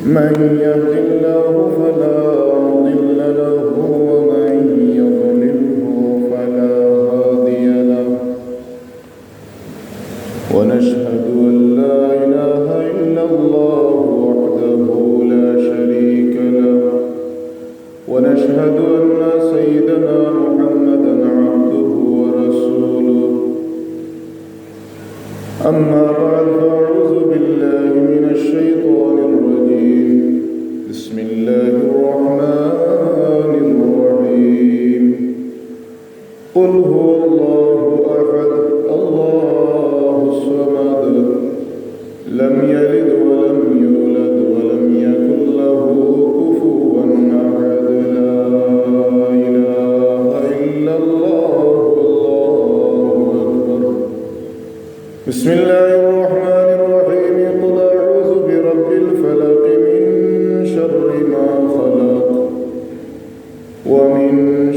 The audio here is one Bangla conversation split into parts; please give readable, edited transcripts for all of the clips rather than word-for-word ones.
من يهد الله فلا مضل له ومن يضلله فلا هادي له ونشهد أن لا إله إلا الله وحده لا شريك له ونشهد أن سيدنا محمدا عبده ورسوله أما بعد فأعوذ بالله من الشيطان الرجيم بسم الله الرحمن الرحيم قل هو الله أحد الله الصمد لم يلد ولم يولد ولم يكن له كفوا أحد لا إله إلا الله الله أكبر بسم الله الرحمن الرحيم قل أعوذ برب الفلق من شر ما خلق ومن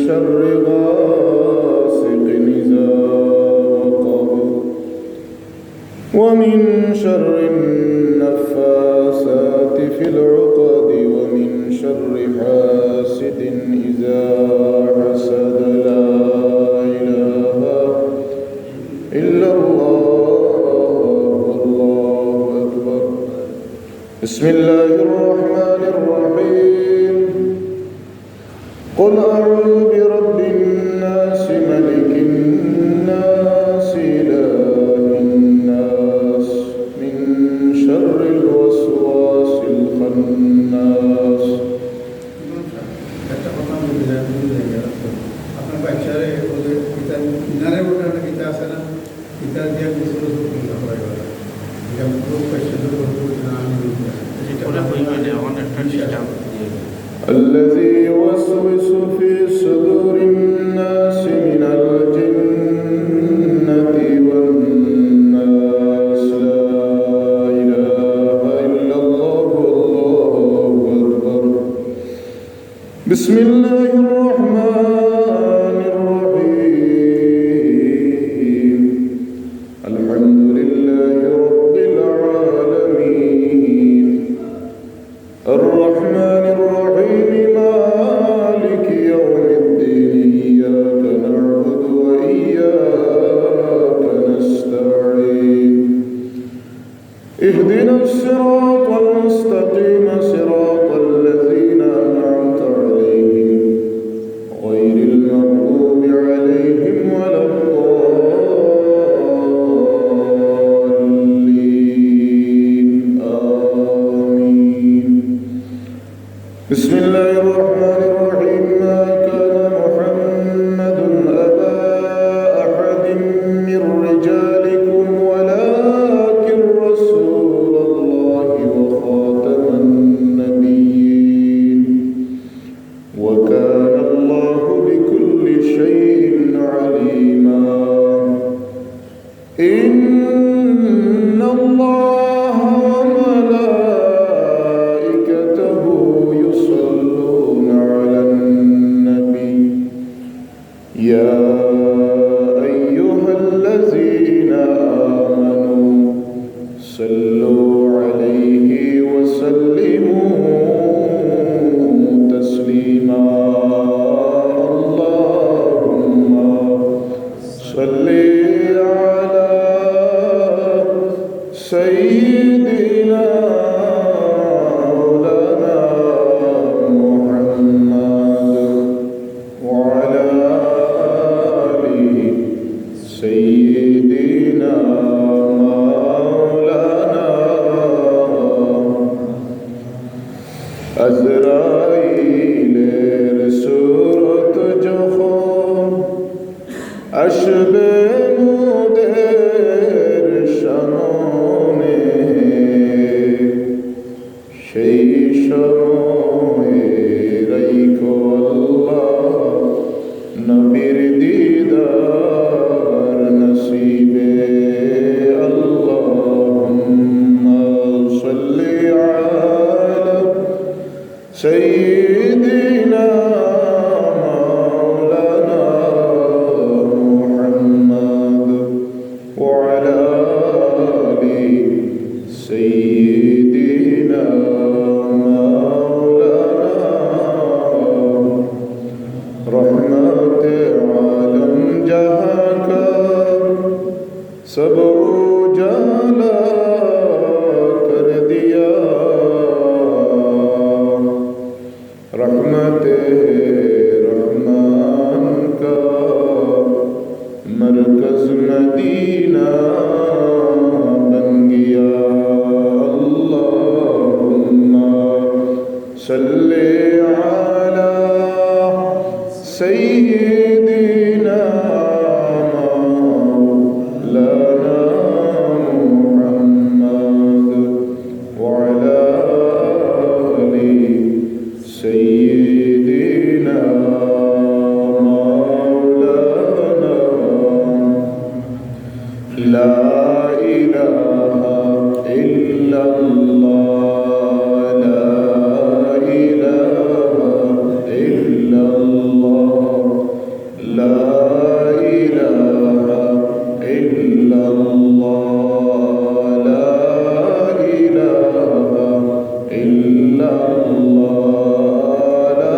شر غاسق إذا وقب ومن شر النفاثات في العقد ومن شر حاسد إذا حسد لا إله إلا الله الله أكبر بسم الله الرحمن الرحيم قل أعوذ برب الناس ملك الناس إله الناس من شر الوسواس الخناس الذي يوسوس في صدور الناس من الجنة والناس لا إله إلا الله الله أكبر بسم الله الرحمن الرحيم الحمد لله رب العالمين الرحمن الرحيم مالك يوم الدين إياك نعبد وإياك نستعين اهدنا الصراط المستقيم صراط الذين أنعمت عليهم غير المغضوب عليهم ولا الضالين آمين بسم الله الرحمن الرحيم ما كان محمد أبا أحد من رجالكم ولكن رسول الله وخاتم النبيين وكان الله بكل شيء عليما إن الله وملائكته يصلون على النبي يا أيها الذين آمنوا صلوا عليه وسلموا تسليما اللهم صل على سيدنا مولانا محمد وعلى آله سيدنا مولانا আজরাইলের সূরত যখন আসবে মোদের সামনে সেই সময়ে রাইখো আল্লাহ নবীর দিদার নসিবে আল্লাহুম্মা সাল্লি আলা সাইয়্যিদিনা মাওলানা মুহাম্মদ ওয়া আলা আলি سيدنا सब उजाला कर दिया, रहमत रहमान का मरकज मदीना बन गया। अल्लाहुम्मा सल्ले अला सय्यिदिना मौलाना मुहम्मद व अला आलि सय्यिदिना मौलाना। ला इलाहा इल्लल्लाह, ला इलाहा इल्लल्लाह, ला इलाहा इल्लल्लाह, ला इलाहा इल्लल्लाह, ला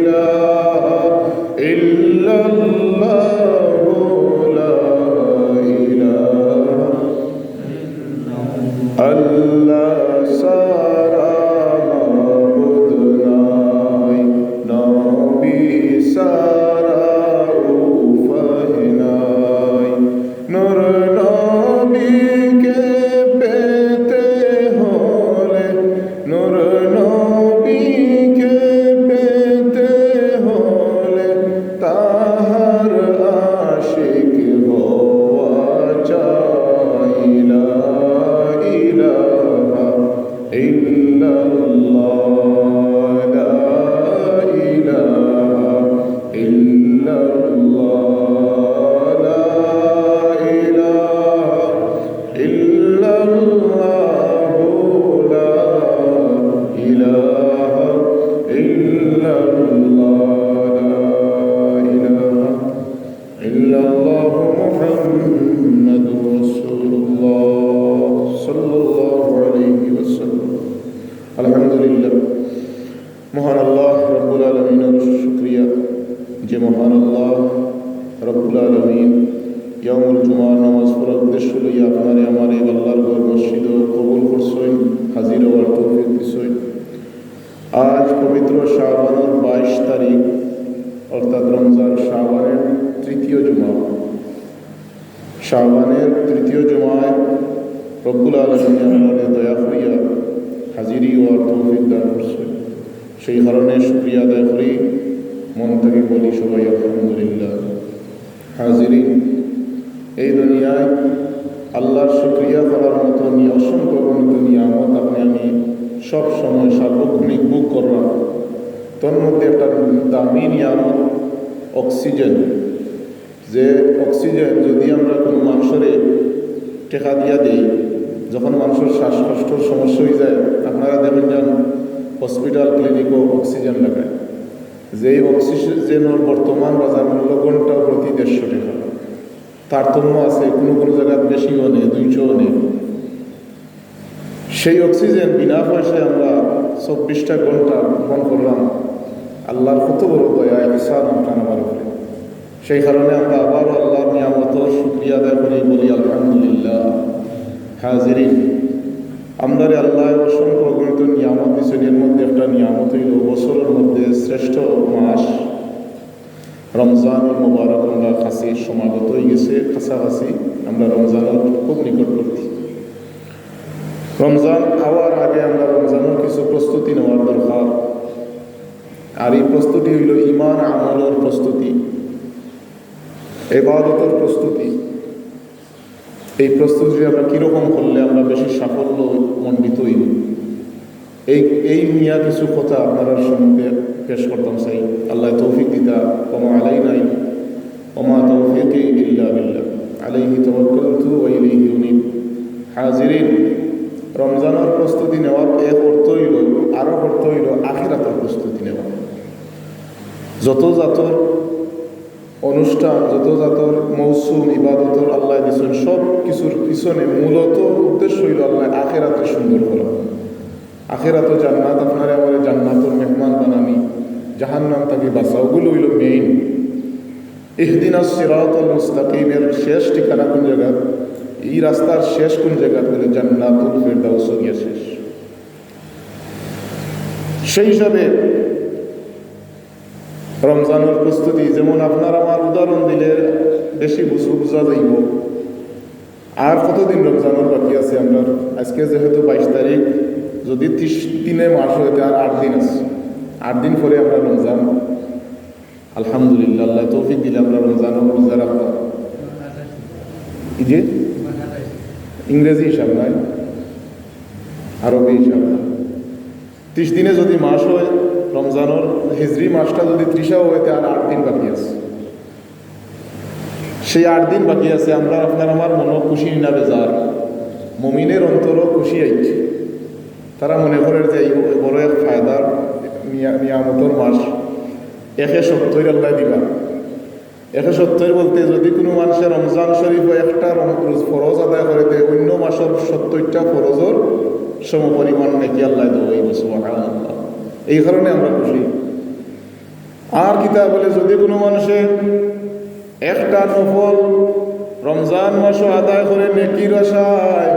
इलाहा इल्लल्लाह, ला इलाहा अल्लाह सारा माबूद नाई, नबी सारा उफहनाई। नूर नबी के पेते होले, नूर नबी के पेते होले, ताहर आशिक होवा चाहिला। इलाहा इल्लल्लाह, ला इलाहा इल्लल्लाह, ला इलाहा इल्लल्लाह, ला इलाहा इल्लल्लाह, ला इलाहा इल्लल्लाह मुहम्मदुर रसूलुल्लाह सल्लल्लाहु अलैहि वसल्लम। আলহামদুলিল্লাহ, মহান আল্লাহ রব্বুল আলমিনের শুকরিয়া যে মহান আল্লাহ রব্বুল আলমিন ইয়ামুল জুমার নামাজ পড়ার উদ্দেশ্য লইয়া আপনারে আমার এই আল্লাহর ঘর মসজিদ কবুল করছেন, হাজির হওয়ার তৌফিক দিছেন। আজ পবিত্র শাবানের 22 তারিখ, অর্থাৎ রমজান শাবানের তৃতীয় জুমা। শাবানের তৃতীয় জুমায় রব্বুল আলমিন আমাদের দয়া করিয়া হাজিরি হওয়ার তৌফিক দান করছেন। সেই কারণে শুকরিয়া আদায় করি, মন থেকে বলি সবাই আলহামদুলিল্লাহ। হাজিরি, এই দুনিয়ায় আল্লাহর শুকরিয়া করার মতো অসংখ্য গণিত নিয়ামত আপনি আমি সব সময় সার্বক্ষণিক বুক করলাম। তোর মধ্যে একটা দামি নিয়ামত অক্সিজেন। যে অক্সিজেন যদি আমরা কোনো মানুষের টেকা দিয়া দিই, যখন মানুষের শ্বাসকষ্টর সমস্যা হয়ে যায়, আপনারা দেখেন যান হসপিটাল ক্লিনিকও অক্সিজেন লাগায়। যেই অক্সিজেনের বর্তমান বাজার মূল্য ঘন্টা প্রতি 150 টাকা। তারতম্য আছে, কোনো কোনো জায়গায় বেশিও নেই, 200ও নেই। সেই অক্সিজেন বিনা পয়সায় আমরা 24টা ঘন্টা বহন করলাম। আল্লাহর কত বড় দয়া, ইহসান আপনার আমার উপরে। সেই কারণে আমরা আবারও আল্লাহর নিয়ামতের শুকরিয়া আদায় করে বলি আলহামদুলিল্লাহ। হাজিরিন, আমাদের আল্লাহ অসংখ্য অগণিত নিয়ামত দিয়েছেন। এর মধ্যে একটা নিয়ামত হইল বছরের মধ্যে শ্রেষ্ঠ মাস রমজান মুবারক। আমরা কাছে সমাগত হয়ে গেছে, কাছাকাছি আমরা রমজানের খুব নিকটবর্তী। রমজান হওয়ার আগে আমরা রমজানের কিছু প্রস্তুতি নেওয়ার দরকার। আর এই প্রস্তুতি হইল ঈমান আমলের প্রস্তুতি, ইবাদতের প্রস্তুতি। এই প্রস্তুতি আমরা কীরকম করলে আমরা বেশি সাফল্য মণ্ডিত হইব, এই নিয়ে কিছু কথা আপনারা সম্মুখে পেশ করতাম চাই। আল্লাহ তৌফিক দিতা, ওমা আলাইনা ওমা তাওফীকি ইল্লা বিল্লাহ, আলাইহি তাওয়াক্কালতু ওয়া ইলাইহি উনীব। হাজিরিন, রমজানের প্রস্তুতি নেওয়ার এক অর্থ হইল, আরও অর্থ হইল আখিরাতের প্রস্তুতি নেওয়া। যত জাতর অনুষ্ঠান, যত জাতর মৌসুম ইবাদতর আল্লাহ দিচ্ছেন, সব কিছুর পিছনে মূলত উদ্দেশ্য হইল আল্লাহ আখিরাতে সুন্দর করা। আখিরাত জান্নাত, আপনারা আমার জান্নাতের মেহমান বানানি, জাহান্নাম থেকে বাঁচা, ওগুলো হইল মেইন। ইহদিনাস সিরাতাল মুস্তাকিমের শেষ ঠিকানা কোন জায়গা? এই রাস্তার শেষ কোন জায়গা? বলে জান্নাতুল ফিরদাউস গিয়ে শেষ। সেই হিসাবে রমজানের প্রস্তুতি, যেমন আপনার আমার উদাহরণ দিলে বেশি বোঝা যাইব। আর কতদিন রমজানের বাকি আছে? আমরা আজকে যেহেতু 22 তারিখ, যদি 30 দিনে মাস হইতে আর 8 দিন আছে। 8 দিন পরে আমরা রমজান, আলহামদুলিল্লাহ আল্লাহ তৌফিক দিলে আমরা রমজান রোজা রাখবো। এই যে ইংরেজি হিসাব নাই, আরবি হিসাব নাই। 30 দিনে যদি মাস হয় রমজানের, হিজরি মাসটা যদি 30 হইতে আর 8 দিন বাকি আছে। সেই 8 দিন বাকি আছে। আমরা আপনার আমার মন খুশি না বেজার, মুমিনের অন্তরও খুশি আইছে। তারা মনে করে যে এই বড় এক ফায়দার নিয়ামতর মাস, 170 আল্লাহ দিবা। 170 বলতে যদি কোনো মানুষের রমজান শরীফ একটা ফরজ আদায় করে দেয়, অন্য মাসের 70টা ফরজর সমপরিমাণ নাকি আল্লাহ দেব। সুবহানাল্লাহ। এই কারণে আমরা খুশি। আর কিতাব বলে যদি কোনো মানুষের একটা নফল রমজান মাস আদায় করে নেকির আশায়,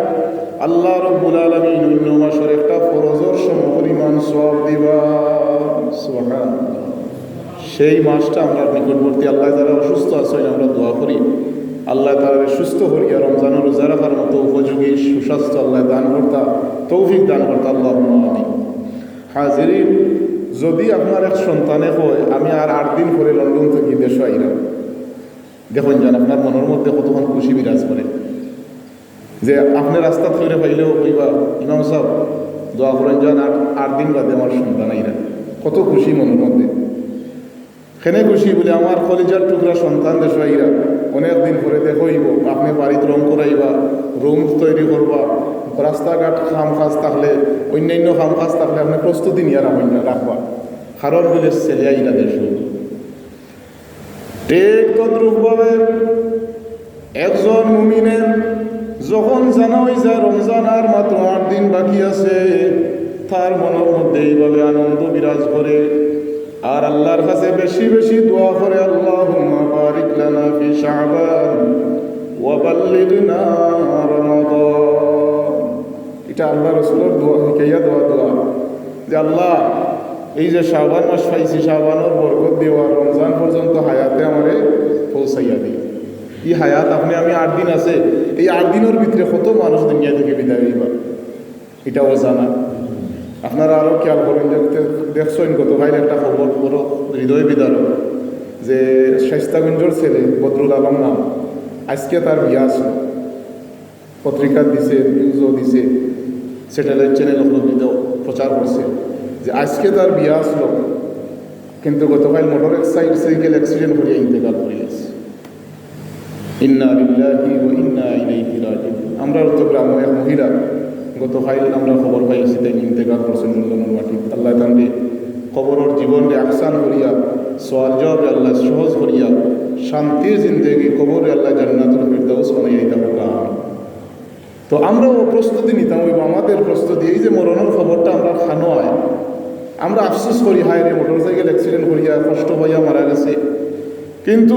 আল্লাহ রাব্বুল আলামিন অন্য মাসের একটা ফরজর সমপরিমাণ সওয়াব দিবা। সুবহানাল্লাহ। সেই মাসটা আমরা নিকটবর্তী। আল্লাহ যারা অসুস্থ আছেন আমরা দোয়া করি, আল্লাহ তারা সুস্থ করিয়া রমজানের রোজা রাখার মতো উপযোগী সুস্বাস্থ্য আল্লাহ দান করতা, তৌফিক দান করতা। আল্লাহুম্মা আমিন। হাজিরিন, যদি আপনার এক সন্তানে হয় আমি আর 8 দিন পরে লন্ডন থেকে দেশে আইলাম, দেখুন যান আপনার মনের মধ্যে কতক্ষণ খুশি বিরাজ করে যে আপনি রাস্তা ফিরে পাইলেও কইবা ইমাম সাহেব দোয়া করেন যান 8 দিন বাদে আমার সন্তান আইরা। কত খুশি মনের মধ্যে। কেনে খুশি বলে আমার কলিজার টুকরা সন্তান দেশে আইরা অনেক দিন পরে দেখইব, আপনি বাড়িতে রং করাইবা, রুম তৈরি করবা, রাস্তাঘাট খাম কাজ থাকলে, অন্যান্য খাম কাজ থাকলে আপনি প্রস্তুতি নিয়ে রাখবা। কারণ বলে ছেলে আইরা দেশ। ঠিক তদ্রূপভাবে একজন মুমিনের যখন জানা হয়ে যায় রমজান আর মাত্র 8 দিন বাকি আছে, তার মনের মধ্যে এইভাবে আনন্দ বিরাজ করে আর আল্লাহর কাছে বেশি বেশি দোয়া করে, আল্লাহুম্মা বারিক লানা ফি শাবান ওয়া বাল্লিগনা রমাদান। এটা আল্লাহ রাসূলের দোয়া, হিকাইয়া দোয়া যে আল্লাহ এই যে শাবান মাস পাইছি, শাবানের বরকত দেওয়া রমজান পর্যন্ত হায়াতে আমারে পৌঁছাইয়া দিই। এই হায়াত আপনি আমি 8 দিন আছে, এই 8 দিনের ভিতরে কত মানুষ দুনিয়া থেকে বিদায় হইবা এটাও জানা। আপনারা আরও খেয়াল করেন যে দেখছেন গতকাল একটা খবর বড় হৃদয় বিদারক, যে শাইস্তাগঞ্জের ছেলে বদরুল আলম নাম, আজকে তার বিয়া আছে। পত্রিকা দিছে, নিউজও দিছে, স্যাটেলাইট চ্যানেল প্রচার করছে যে আজকে তার বিয়া আসলো, কিন্তু গতকাল মোটর সাইকেল অ্যাক্সিডেন্ট করে ইন্তেকাল করে গেছে। ইন্না লিল্লাহি ওয়া ইন্না ইলাইহি রাজিউন। আমরা তো গ্রামে এক মহিলা গতকাল আমরা খবর পাইছি তাই ইন্তেকাল করছেন লন্ডনের মাটি। আল্লাহ তাঁরে কবরের জীবনকে আকসান করিয়া, সওয়াল জবাব আল্লাহ সহজ করিয়া, শান্তির জিন্দেগি কবরে আল্লাহ জান্নাতুল ফিরদাউস বানাইয়া দিতে হবে। তো আমরাও প্রস্তুতি নিতাম, ওই আমাদের প্রস্তুতি। এই যে মরণের খবরটা আমরা খানো হয়, আমরা আফসোস করি হায় রে মোটর সাইকেল অ্যাক্সিডেন্ট করিয়া কষ্ট হইয়া মারা গেছে। কিন্তু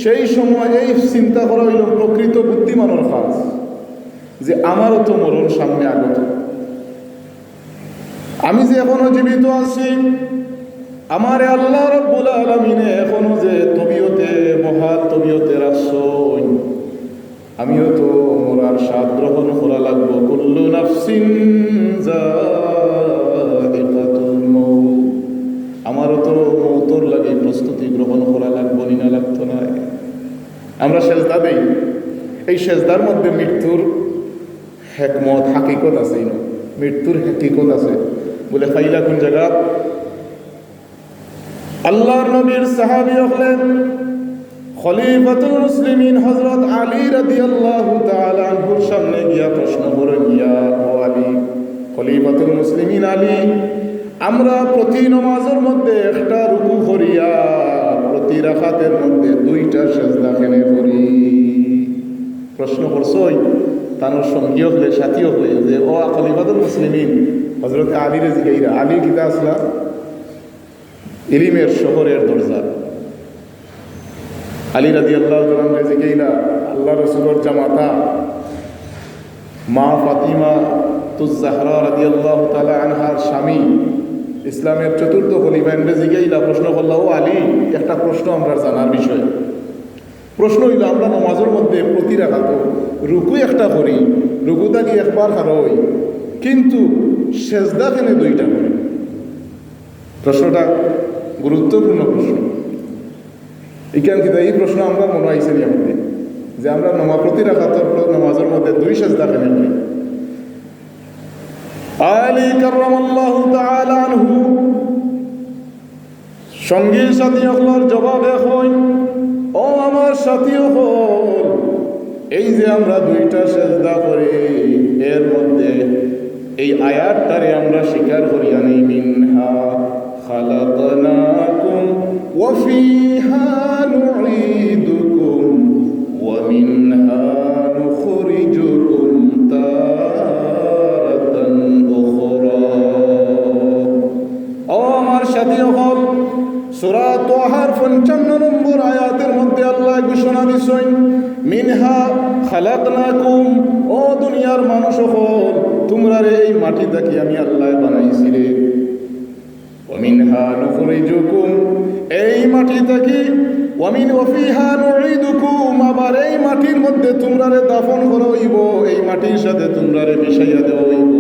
সেই সময় এই চিন্তা করা হইল প্রকৃত বুদ্ধিমানের কাজ, যে আমারও তো মরণ সামনে আগত, আমি যে এখনো জীবিত আছি, আমারে আল্লাহ রাব্বুল আলামিনে এখনো যে তবিয়তে মহাল তবিয়তে রাখছেন, আমিও তো মরার স্বাদ গ্রহণ করা লাগবো। কুল্লু নাফসিন যায়িকাতুল মাউত, আমারও তো মৌতর লাগে প্রস্তুতি গ্রহণ করা লাগবো, না লাগতো না। আমরা সেজদা দেই, এই সেজদার মধ্যে মৃত্যুর হেকমত হাকিকত আছে, মৃত্যুর হাকিকত আছে। বলে ফাইলা কোন জায়গা? আল্লাহর নবীর সাহাবী হলেন খলিফাতুল মুসলিমিন হযরত আলী রাদিয়াল্লাহু তাআলা আনহুর সামনে গিয়া প্রশ্ন করেন, ইয়া ও আলী, খলিফাতুল মুসলিমিন আলী, আমরা প্রতি নামাজের মধ্যে একটা রুকু করিয়া প্রতি রাকাতের মধ্যে 2টা সিজদা কেনে করি? প্রশ্ন করছই তার সঙ্গী হলে সাথী হলে যে ও খলিফাতুল মুসলিমিন হযরত আলী রাদিয়াল্লাহু আলী কিতা আসলা ইলমের শহরের দরজা। আলী রাদিয়াল্লাহু তাআলা আনহু জিগাইলা আল্লাহ রাসূলের জামাতা মা ফাতিমা তুজ জাহরা রাদিয়াল্লাহু তাআলা আনহার স্বামী ইসলামের চতুর্থ খলিফা এন্ড জিগাইলা প্রশ্ন করল, ও আলী, একটা প্রশ্ন আমরা জানার বিষয়। প্রশ্ন হইল, আমরা নামাজের মধ্যে প্রতি রাকাত রুকু একটা করি, রুকুটা কি একবার হারই, কিন্তু সেজদা কেন দুইটা করি? প্রশ্নটা গুরুত্বপূর্ণ প্রশ্ন। এখান থেকে এই প্রশ্ন আমরা মনে হয়েছে আমাদের যে আমরা প্রতি রাকাতের নামাজের মধ্যে দুই সেজদা কেন করি? আলী কাররামাল্লাহু তাআলা আনহু সঙ্গী সাথী হলোর জবাবে কই, ও আমার সাথী হল, এই যে আমরা দুইটা সেজদা করি এর মধ্যে এই আয়াতটারে আমরা স্বীকার করি আনি, মিনহা খালাকনাকুম ওয়া ফিহা নুঈদুকুম ওয়া মিনহা নুখরিজুকুম তারাতান উখরা। ও আমার সাথী হল, সূরা তাহার 55 নম্বর আয়াতের মধ্যে আল্লাহ ঘোষণা দিছেন, মিনহা খালাকনাকুম, ও দুনিয়ার মানুষ হল, তোমরা রে এই মাটি থেকে আমি আল্লাহ বানাইছি রে। ওয়া মিনহা নুখরিজুকুম, এই মাটি থেকে, ওয়া ফিহা নুঈদুকুম, আবার এই মাটির মধ্যে তোমরা রে দাফন করা হইব, এই মাটির সাথে তোমরা রে মিশাইয়া দেওয়া হইব।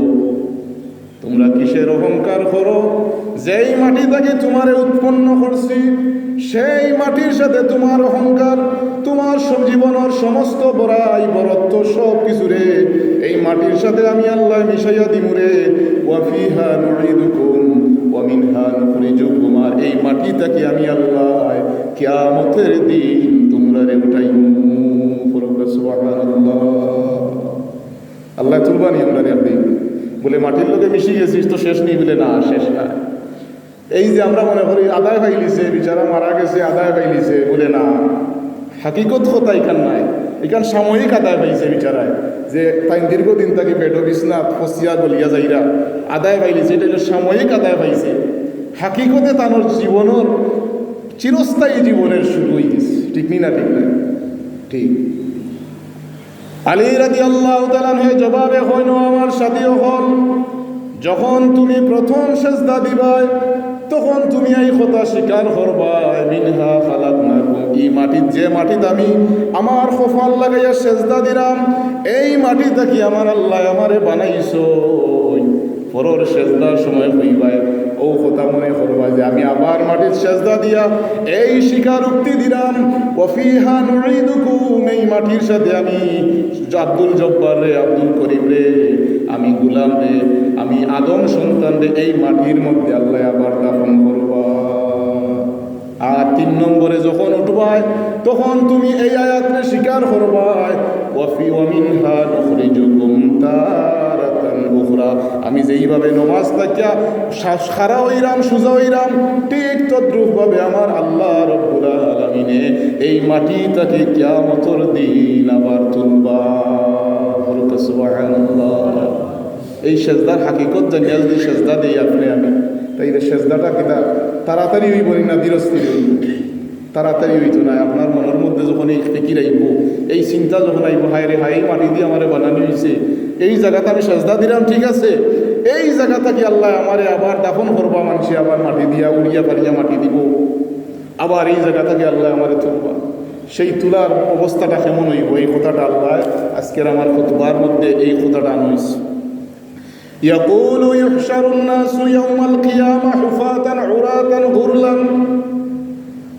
তোমরা কিসের অহংকার করো? যেই মাটি থেকে তোমারে উৎপন্ন করছি সেই মাটির সাথে তোমার অহংকার, তোমার সব জীবনের সমস্ত বড়াই বরত্ব সব কিছু রে এই মাটির সাথে আমি আল্লাহ মিশাইয়া দিমু রে। ওয়া ফিহা নুঈদুকুম ওয়া মিনহা নুখরিজুকুম, আর এই মাটি থেকে আমি আল্লাহ কিয়ামতের দিন তোমরা রে উঠাইমু। সুবহানাল্লাহ। আল্লাহ তুলবানি আমরা রে আপনি বলে মাটির লোকে মিশি গেছিস তো শেষ নেই, বলে না, শেষ না। এই যে আমরা মনে করি আদায় পাইলিছে, বিচারা মারা গেছে আদায় পাইলিছে, বলে না, হাকিকত কথা এখান নাই, এখান সাময়িক আদায় পাইছে বিচারায়, যে তাই দীর্ঘদিন তাকে বেডো বিছনাথ ফসিয়া গলিয়া যাইরা আদায় পাইলিছে, এটা হলো সাময়িক আদায় পাইছে। হাকিকতে তার জীবনের চিরস্থায়ী জীবনের শুরু হয়ে গেছে। ঠিক নি না? ঠিক না? ঠিক। আলী রাদিয়াল্লাহু তাআলা আনহু জবাবে হইল, আমার সাথী হল, যখন তুমি প্রথম সেজদা দিবাই তখন তুমি এই কথা স্বীকার করবাই, মিনহা খালাকনাকুম, এই মাটি, যে মাটিতে আমি আমার কপাল লাগাইয়া সেজদা দিলাম, এই মাটি থেকে আমার আল্লাহ আমারে বানাইছো। পরের সেজদার সময় হইবাই ও কথা মনে করবা যে আমি আবার মাটির সেজদা দিয়া এই স্বীকারোক্তি দিলাম, ওয়া ফিহা নুঈদুকুম, এই মাটির সাথে আমি আব্দুল জব্বার রে, আব্দুল করিম রে, আমি গুলাম রে, আমি আদম সন্তান রে এই মাটির মধ্যে আল্লাহ আবার দাফন করবা। আর 3 নম্বরে যখন উঠবাই তখন তুমি এই আয়াতরে স্বীকার করবাই, ওয়া মিনহা নুখরিজুকুম তারাতান উখরা, আমি যেইভাবে নমাজ থাকিয়া খাড়া হইরাম সোজা হইরাম ঠিক তদ্রূপভাবে আমার আল্লাহ রব্বুল আলামিনে এই মাটি তাকে কিয়ামতের দিন আবার তুলবা। সুবহানাল্লাহ। এই সেজদার হাকিকত জানিয়া যদি সেজদা দিই আপনি আমি, তাই সেজদাটা কিনা তাড়াতাড়ি হইব না ধীরস্থির হইব? তাড়াতাড়ি হইতো না। আপনার মনের মধ্যে যখন এই ফিকির আইব, এই চিন্তা যখন আইব, হায় রে হাই মাটি দিয়ে আমারে বানানো হয়েছে, এই জায়গাতে আমি সেজদা দিলাম, ঠিক আছে, এই জায়গাটা কি আল্লাহ আমারে আবার দাফন করবা, মানুষে আবার মাটি দিয়া উড়িয়া পারিয়া মাটি দিব, আবার এই জায়গা থেকে আল্লাহ আমারে তুলবা, সেই তোলার অবস্থাটা কেমন হইব? এই কথাটা আল্লাহ আজকের আমার খুতবার মধ্যে এই কথাটা আনইছে। يقول يحشر الناس يوم القيامة حفاة عراة غرلا,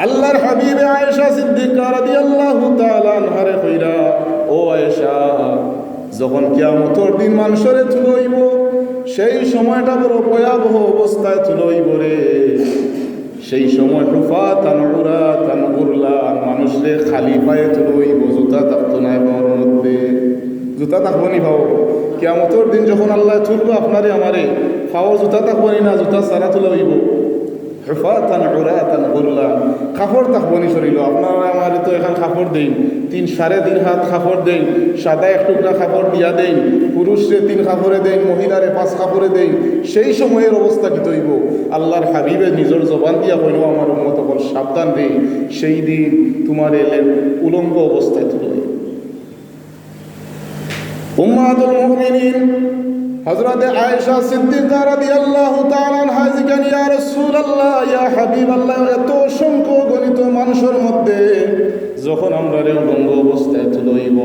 আল্লাহর হাবিবে আয়েশা সিদ্দিকা রাদিয়াল্লাহু তাআলা আনহারে কইরা, ও আয়েশা, যখন কিয়ামতের দিন মানুষরে তুলইব সেই সময়টা বড় ভয়াবহ অবস্থায় তুলইব রে। সেই সময় হুফাতান উরাতান গুরলান, মানুষরে খালি পায়ে তুলইব, জুতা থাকতো না পাওয়ার মধ্যে, জুতা থাকবো নি ভাও? কিয়ামতের দিন যখন আল্লাহ তুলবো আপনারে আমারে, পাওয়ার জুতা থাকবো নি, না জুতা সারা তুলা হইব। হুফাতান উরাতান গুরলা, কাপড় তাকবনি শরীর। আপনারা আমার তো এখন কাপড় দেন 3-3.5 হাত কাপড় দেন, সাদা এক টুকরা কাপড় দিয়া দেন, পুরুষরে 3 কাপড়ে দেন, মহিলারে 5 কাপড়ে দেন। সেই সময়ের অবস্থা কি তৈব? আল্লাহর হাবিবে নিজের জবান দিয়া হইল আমার উম্মত হল সাবধান রে, সেই দিন তোমার এলেন উলঙ্গ অবস্থায় তুলে। উম্মাতুল মুমিনিন হযরত আয়েশা সিদ্দিকা রাদিয়াল্লাহু তাআলা আনহা জিজ্ঞাসা, ইয়া রাসূলুল্লাহ, ইয়া হাবিবাল্লাহ, এত সংখ্য গণিত মানুষের মধ্যে যখন আমরা উলঙ্গ অবস্থায় তুলইব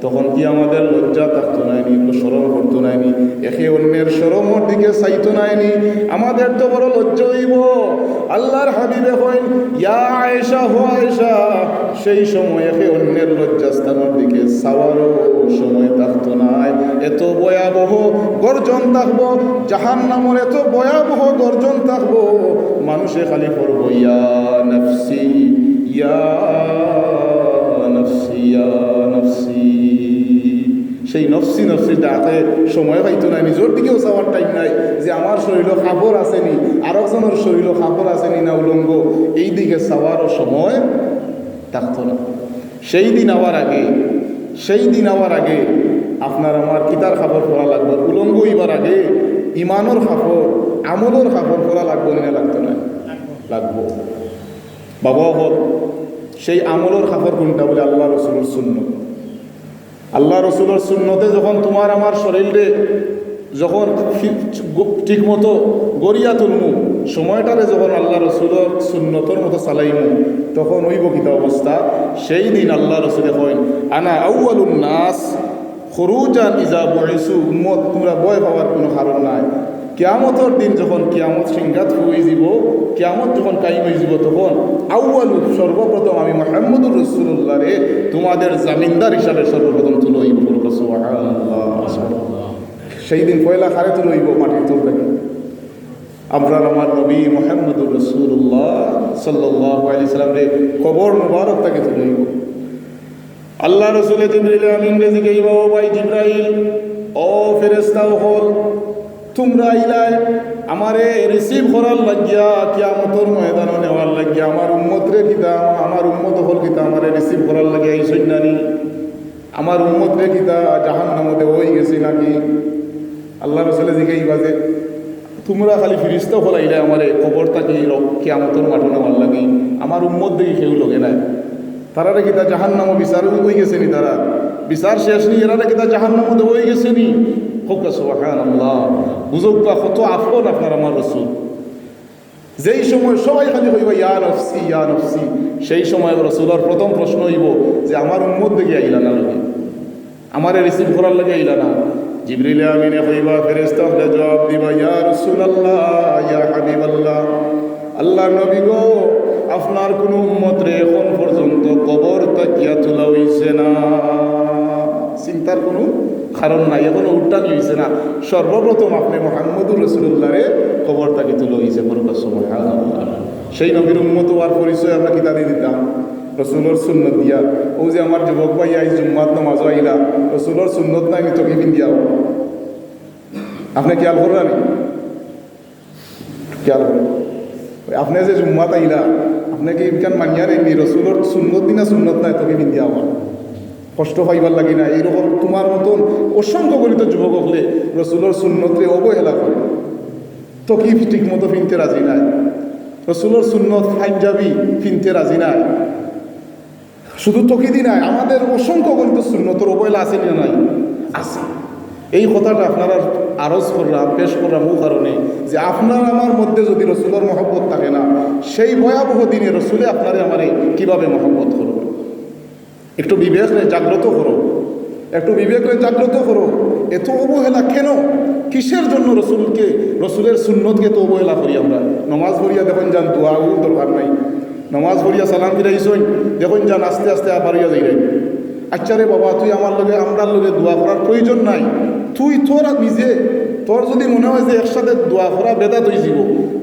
তখন কি আমাদের লজ্জা থাকতো নাইনি, শরম করতো নাইনি, একে অন্যের শরমের দিকে চাইতো নাইনি? আমাদের তো বড় লজ্জা হইব। আল্লাহর হাবিবে কইন, ইয়া আয়েশা, হো আয়েশা, সেই সময় একে অন্যের লজ্জাস্থানের দিকে চাওয়ারও সময় থাকতো নাই। এত ভয়াবহ গর্জন থাকবো, জাহান্নামের এত ভয়াবহ গর্জন থাকবো, মানুষে খালি পড়বো ইয়া নফসি, ইয়া নফসি, ইয়া নফসি। সেই নফসি নফসি ডাকে সময় পাইতো না, নিজের দিকেও চাওয়ার টাইম নাই যে আমার শরীরে কাপড় আসেনি, আরেকজনের শরীরে কাপড় আসেনি না উলঙ্গ, এই দিকে চাওয়ারও সময় থাকতো না। সেই দিন আবার আগে আপনার আমার কিতার কাপড় পরা লাগবে? উলঙ্গ হইবার আগে ইমানোর কাপড়, আমলের কাপড় পরা লাগবে না? লাগতো না? লাগবো। বাবা হল সেই আমলের কাপড় কোনটা? বলে আল্লাহ রসুলের সুন্নত। আল্লাহ রসুলের সুন্নতে যখন তোমার আমার শরীরে যখন ঠিক মতো গড়িয়া তুলমু, সময়টারে যখন আল্লাহ রসুলের সুন্নতর মতো চালাইমু, তখন ওই বকিতা অবস্থা। সেই দিন আল্লাহ রসুলে কইন, আনা আউয়ালুন নাস খুরুজান ইজা বুইসু, উম্মত তোমরা ভয় পাওয়ার কোনো কারণ নাই। কিয়ামতের দিন যখন কিয়ামত সিংহাত হয়ে যাব, কিয়ামত যখন কায়েম হয়ে যাব, তখন আউয়ালু সর্বপ্রথম আমি মুহাম্মদুর রাসূলুল্লাহ রে তোমাদের জামিনদার হিসাবে সর্বপ্রথম তুলে হইব। সুবহানাল্লাহ। সেই দিন পয়লা খারে তুলে হইব মাটির তোর থেকে। আপনার আমার নবী মুহাম্মদুর রাসূলুল্লাহ সাল্লাল্লাহু আলাইহি সাল্লাম রে কবর মুবারক থেকে তুলে হইব। আল্লাহ রসুল জিবরাইল আমিন রে জিগাইব, ও ভাই জিবরাইল, ও ফেরেশতা হল, তোমরা আইলাই আমারে রিসিভ করার লাগিয়া, কিয়ামতের ময়দানে নেওয়ার লাগিয়া, আমার উম্মত রে কিতা, আমার উম্মত হল কিতা আমারে রিসিভ করার লাগিয়া আইসই নানি? আমার উম্মত রে কিতা জাহান্নামে হয়ে গেছি নাকি? আল্লাহ রসুলে জিগাইবা যে তোমরা খালি ফিরিস্তা হল আইলে আমারে কবর তাকি কিয়ামতের মাঠে নেওয়ার লাগি, আমার উম্মত দেখি কেউ লগে নাই। তারা রে কিতা জাহান্নামে বিচার হয়ে গেছে নি? তারা বিচার শেষ নি, এরা রে কিতা জাহান্নামে হয়ে গেছে নি? হোক সুবহানাল্লাহ। বুঝুক বা কত আফন আপনার আমার রসুল। যেই সময় সবাই খালি হইবা ইয়া নফসি, ইয়া নফসি, সেই সময় রসুলের প্রথম প্রশ্ন হইব যে আমার উম্মত দেখে আইলা না লোকে, আমারে রিসিভ করার লাগে আইলা না? জিবরিল আমিনে হইবা, ফেরেশতা হলে জবাব দিবা ইয়া রাসূলুল্লাহ, ইয়া হাবিবাল্লাহ, আল্লাহ নবী গো, আপনার কোন উম্মত রে এখন পর্যন্ত কবর তাকিয়া তোলা হইছে না। চিন্তার কোনো কারণ নাই, এখনো উল্টানি হয়েছে না। সর্বপ্রথম আপনি মুহাম্মদুর রাসূলুল্লাহ রে কবর তাকে তুলে হয়েছে। সুবহানাল্লাহ। সেই নবীর উম্মত হওয়ার পরিচয় আমরা কিতা দিয়ে দিতাম? রসুলের সুন্নত দিয়া। ও যে আমার যুবক ভাই আই জুম্মাত নামাজ আইলা, রসুলের সুন্নত নাই আমি তোকে পিন দিয়াও। আপনি খেয়াল করলেন? খেয়াল করেন, আপনি যে জুম্মাত আইলা, আপনাকে ইমকান মানিয়া রেখি রসুলের সুন্নত দিনা সুন্নত নাই তোকে পিন দিয়া আমার কষ্ট পাইবার লাগি না। এইরকম তোমার মতন অসংখ্য গণিত যুবক হলে রসুলের সুন্নতরে অবহেলা করে, তো কি ঠিক মতো ফিনতে রাজি নাই। রসুলের সুন্নত পাঞ্জাবি ফিনতে রাজি নাই। শুধু তকিদি নাই, আমাদের অসংখ্য গণিত সুন্নতর অবহেলা আছে না? নাই, আছে। এই কথাটা আপনারা আরজ করলাম, পেশ করলাম ও কারণে যে আপনার আমার মধ্যে যদি রসুলের মহব্বত থাকে না, সেই ভয়াবহ দিনে রসুলে আপনারে আমারে কিভাবে মহব্বত করবে? একটু বিবেকরে জাগ্রত করো, একটু বিবেকরে জাগ্রত করো। এত অবহেলা কেন? কিসের জন্য রসুলকে, রসুলের সুন্নতকে তো অবহেলা করি আমরা? নমাজ পড়িয়া দেখুন যান, দোয়াও দরকার নাই। নমাজ পড়িয়া সালাম ফিরাইছই, দেখুন যান আস্তে আস্তে আবারিয়া যাই। আচ্ছা রে বাবা, তুই আমার লগে আমরার লগে দোয়া করার প্রয়োজন নাই। তুই তোর নিজে, তোর যদি মনে হয় যে একসাথে দোয়া করা বেদাত হয়ে যাব,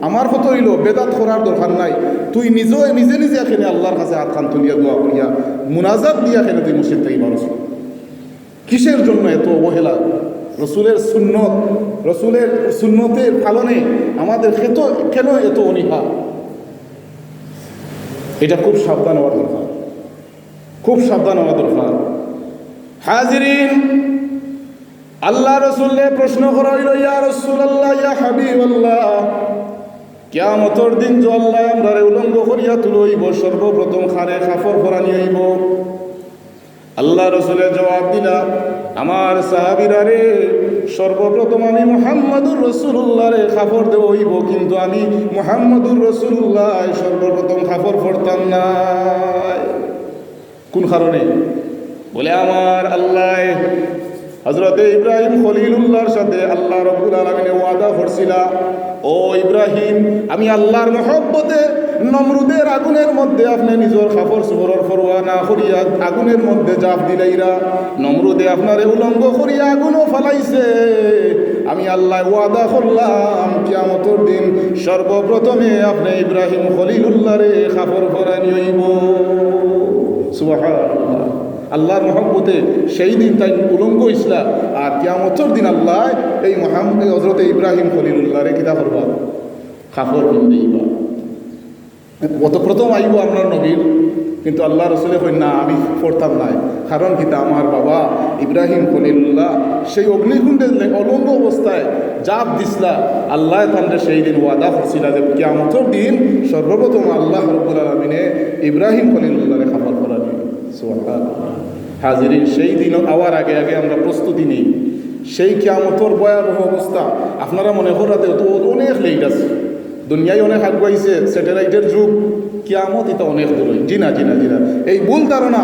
আমার কথা হইল বেদাত করার দরকার নাই। তুই নিজে নিজে নিজে এখানে আল্লাহর কাছে হাত খান তুলিয়া দোয়া করিয়া মুনাজাত দিয়া এখানে তুই মসজিদ থেকে মানুষ। কিসের জন্য এত অবহেলা? রসুলের সুন্নত, রসুলের সুন্নতের পালনে আমাদের কেন এত অনীহা? এটা খুব সাবধান হওয়ার দরকার, খুব সাবধান হওয়া দরকার। হাজিরিন, আল্লাহ রসুলকে প্রশ্ন করা হইল, ইয়া রাসূলুল্লাহ, ইয়া হাবিবাল্লাহ, কিয়ামতের দিন যে আল্লাহ আমরারে উলঙ্গ করিয়া তুলইব, সর্বপ্রথম খারে কাপড় পরানি হইব। আল্লাহ রসুলের জবাব দিলা, আমার সাহাবীরা রে, সর্বপ্রথম আমি মুহাম্মদুর রাসূলুল্লাহ রে কাপড় দেব হইব, কিন্তু আমি মুহাম্মদুর রাসূলুল্লাহ সর্বপ্রথম কাপড় পরতাম না। কোন কারণে? বলে আমার আল্লাহ হযরতে ইব্রাহিম খলিলুল্লাহর সাথে আল্লাহ রাব্বুল আলামিন ওয়াদা করছিলা, ও ইব্রাহিম, আমি আল্লাহর মহব্বতে নমরুদের আগুনের মধ্যে আপনি নিজের কাপড় চোপড়ের পরোয়া না করিয়া আগুনের মধ্যে জাপ দিলাইরা, নমরুদে আপনারে উলঙ্গ করিয়া আগুনও ফালাইছে। আমি আল্লাহ ওয়াদা করলাম কিয়ামতের দিন সর্বপ্রথমে আপনি ইব্রাহিম খলিলুল্লাহরে কাপড় পরানি হইব। সুবহানাল্লাহ। আল্লাহর মহব্বতে সেই দিন তাই উলঙ্গ ইসলাম, আর কিয়ামতের দিন আল্লাহ এই মুহাম্মদ হযরতে ইব্রাহিম খলিলুল্লাহরে কিতা করবা? কাপড় পিন্দাইবা। অত প্রথম আইব আপনার নবীর, কিন্তু আল্লাহ রসুলে কই না, আমি পড়তাম নাই। কারণ কিতা, আমার বাবা ইব্রাহিম খলিলুল্লাহ সেই অগ্নিকুণ্ডে অলঙ্গ অবস্থায় জাপ দিসলা, আল্লাহ তাহলে সেই দিন ওয়াদা করছিল যে কিয়ামতের দিন সর্বপ্রথম আল্লাহ রাব্বুল আলামিনে ইব্রাহিম খলিলুল্লাহরে কাপড় পরানি। সুবহানাল্লাহ। হাজিরিন, সেই দিন আওয়ার আগে আগে আমরা প্রস্তুতি নিই। সেই কিয়ামতের ভয়াবহ অবস্থা আপনারা মনে করাতে তো অনেক লেট আছে, দুনিয়ায় অনেক আগুয়াইছে, স্যাটেলাইটের যুগ, কিয়ামত এটা অনেক দূর। জি না, জি না, জি না, এই ভুল ধারণা।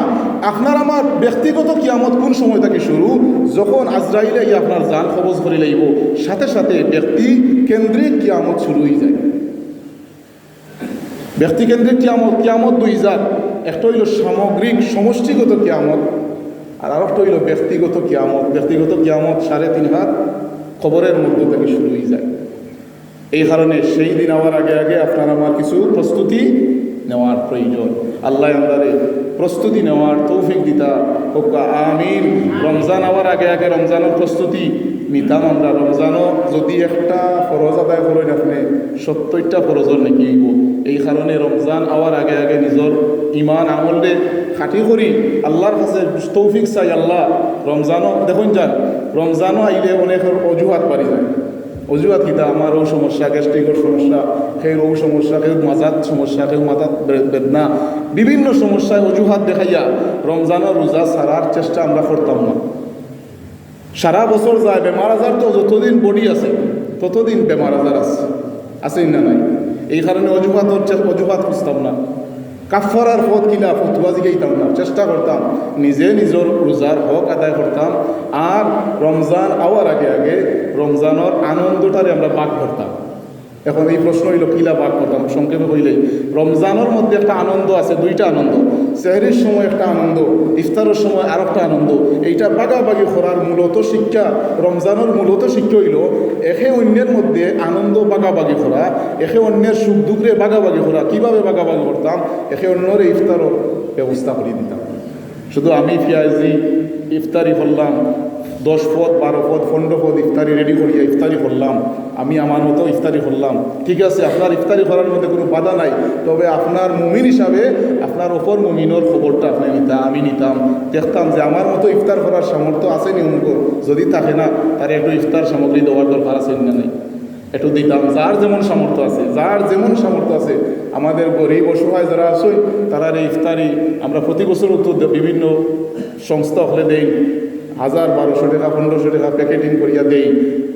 আপনার আমার ব্যক্তিগত কিয়ামত কোন সময় থেকে শুরু? যখন আজরাইলে আপনার জান কবজ করে লইব, সাথে সাথে ব্যক্তি কেন্দ্রিক কিয়ামত শুরু হয়ে যায়। ব্যক্তি কেন্দ্রিক কিয়ামত, কিয়ামত দুই জাত, একটা হইল সামগ্রিক সমষ্টিগত কিয়ামত, আর আরেকটা হইল ব্যক্তিগত কিয়ামত। ব্যক্তিগত কিয়ামত 3.5 হাত কবরের মধ্য থেকে শুরু হয়ে যায়। এই কারণে সেই দিন আওয়ার আগে আগে আপনার আমার কিছু প্রস্তুতি নেওয়ার প্রয়োজন। আল্লাহ আমাদের প্রস্তুতি নেওয়ার তৌফিক দিতা হোক, আমিন। রমজান আওয়ার আগে আগে রমজানের প্রস্তুতি নিতাম আমরা। রমজানও যদি একটা ফরজ আদায় করেন আপনি, 70টা ফরজের নাকি হইব। এই কারণে রমজান আওয়ার আগে আগে নিজের ইমান আমলে খাটি করি আল্লাহর কাছে তৌফিক চাই। আল্লাহ রমজানও দেখুন যান, রমজানও আইলে অনেকের অজুহাত বাড়ি যায়। অজুহাত কিতা, আমার ও সমস্যা, গ্যাস্ট্রিকের সমস্যা, কেউ ও সমস্যা, কেউ মাজাত সমস্যা, কেউ মাথাত বেদনা, বিভিন্ন সমস্যায় অজুহাত দেখাইয়া রমজানের রোজা ছাড়ার চেষ্টা আমরা করতাম না। সারা বছর যায়, বেমার আজার তো যতদিন বডি আছে ততদিন বেমার আজার আছে না নাই? এই কারণে অজুহাত খুঁজতাম না। কাফারার পথ কিনা ফতুয়া জিগাইতাম না, চেষ্টা করতাম নিজে নিজের রোজার হক আদায় করতাম। আর রমজান আওয়ার আগে আগে রমজানের আনন্দটারে আমরা ভাগ করতাম। এখন এই প্রশ্ন হইল কিলা ভাগ করতাম, সংক্ষেপে কইলেই রমজানের মধ্যে একটা আনন্দ আছে, দুইটা আনন্দ। সেহরির সময় একটা আনন্দ, ইফতারের সময় আর একটা আনন্দ। এইটা বাগাবাগি করার মূলত শিক্ষা, রমজানের মূলত শিক্ষা হইল একে অন্যের মধ্যে আনন্দ বাগাবাগি করা, একে অন্যের সুখ দুঃখে বাগাবাগি করা। কীভাবে বাগাবাগি করতাম? একে অন্যের ইফতারের ব্যবস্থা করে দিতাম। শুধু আমি পেঁয়াজি ইফতারি করলাম, 10 পদ 12 পদ 15 পদ ইফতারি রেডি করিয়া ইফতারি করলাম, আমি আমার মতো ইফতারি করলাম। ঠিক আছে, আপনার ইফতারি করার মধ্যে কোনো বাধা নাই, তবে আপনার মুমিন হিসাবে আপনার অপর মুমিনের খবরটা আপনি নিতাম, আমি নিতাম, দেখতাম যে আমার মতো ইফতার করার সামর্থ্য আছে নি অমুক, যদি থাকে না তার একটু ইফতার সামগ্রী দেওয়ার দরকার আছে না নেই, একটু দিতাম। যার যেমন সামর্থ্য আছে, যার যেমন সামর্থ্য আছে। আমাদের গরিব অসহায় যারা আছে তারা এই ইফতারি আমরা প্রতি বছর উত্তর বিভিন্ন সংস্থা হলে দেই, 1000 1200 টাকা 1500 টাকা প্যাকেটিং করিয়া দেই।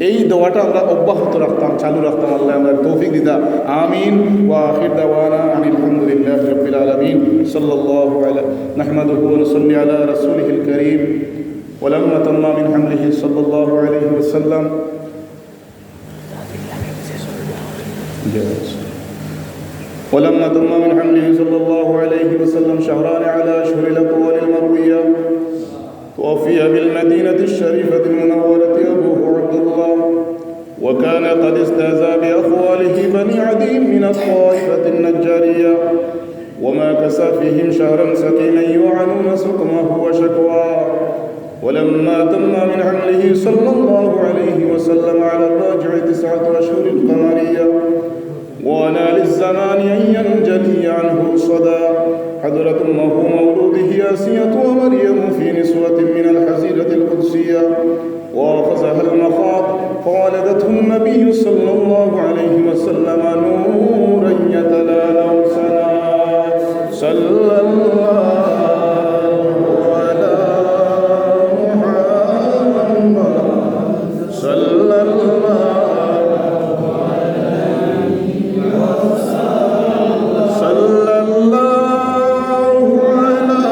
এই দোয়াটা আমরা অব্যাহত রাখতাম, চালু রাখতাম। আল্লাহ আমরা তৌফিক দিতা, আমিন। ওয়া আখির দাওয়ানা আলহামদুলিল্লাহি রাব্বিল আলামিন। সাল্লাল্লাহু আলাইহি নাহমাদুহু ওয়া নুসাল্লি আলা রাসূলিহিল কারীম। ওয়া লাম্মা তাম্মা মিন হামলিহি সাল্লাল্লাহু আলাইহি ওয়াসাল্লাম ولما تم من حمله صلى الله عليه وسلم شهران على أشهر الأقوال المروية، توفي بالمدينة الشريفة المنورة أبوه عبد الله، وكان قد استهزأ بأخواله بني عدي من الطائفة النجارية، وما كسى فيهم شهرا سقيما يوعنون سقمه وشكواه. ولما تم من حمله صلى الله عليه وسلم على الراجع 9 أشهر القمرية، ونال الزمان أن ينجلي عنه صدى حضرة أمه مولوده آسية ومريم في نسوة من الحزيرة القدسية وأخذها المخاض فولدته النبي صلى الله عليه وسلم نورا يتلالى سنا صلى الله على محمد صلى الله صلى الله على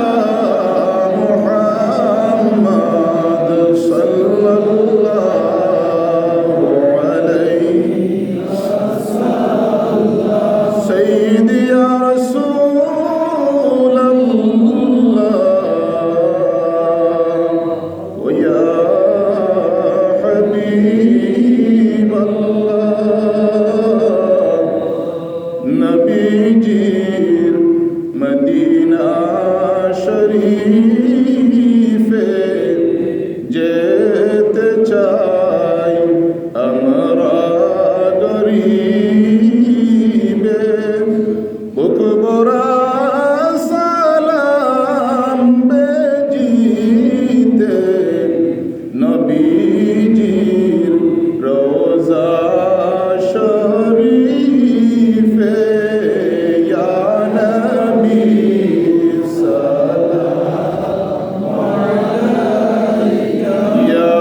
محمد صلى الله عليه سيدي يا رسول الله ويا حبيب الله নবীজির মদিনা শরীফে যেতে চাই আমরা গরিবে বুক ভরা সালাম বেজিতে নবীজির রোজা শরীফে ইয়া নবী সালাম আলাইকা ইয়া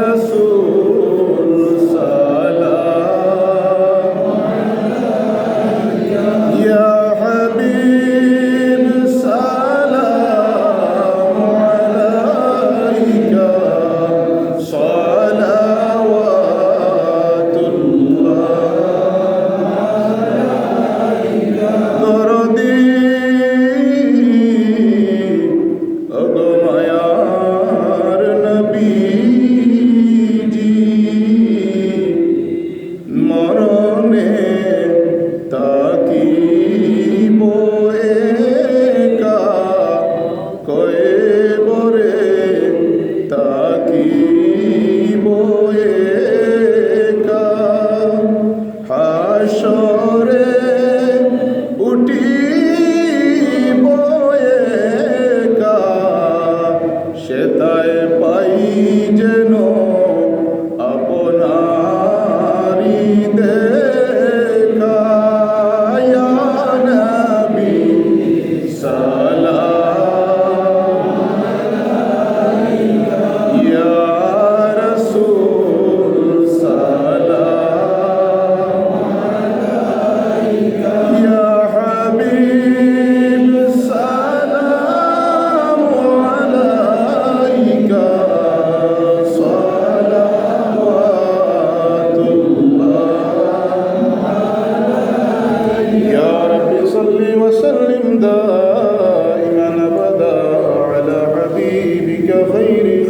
রাসূল সালাম আলাইকা ইয়া হাবিব সালাম আলাইকা মরণে তাকিব একা কয়ে বরে তাকিব একা হাসরে উঠিব একা সেতায় পাই যেন আপনারি দেখা ইয়া নবী সালাম আলাইকা ইয়া রাসূল সালাম আলাইকা ইয়া হাবিব সালাম আলাইকা يا رب صل وسلم دائما أبدا على حبيبك خير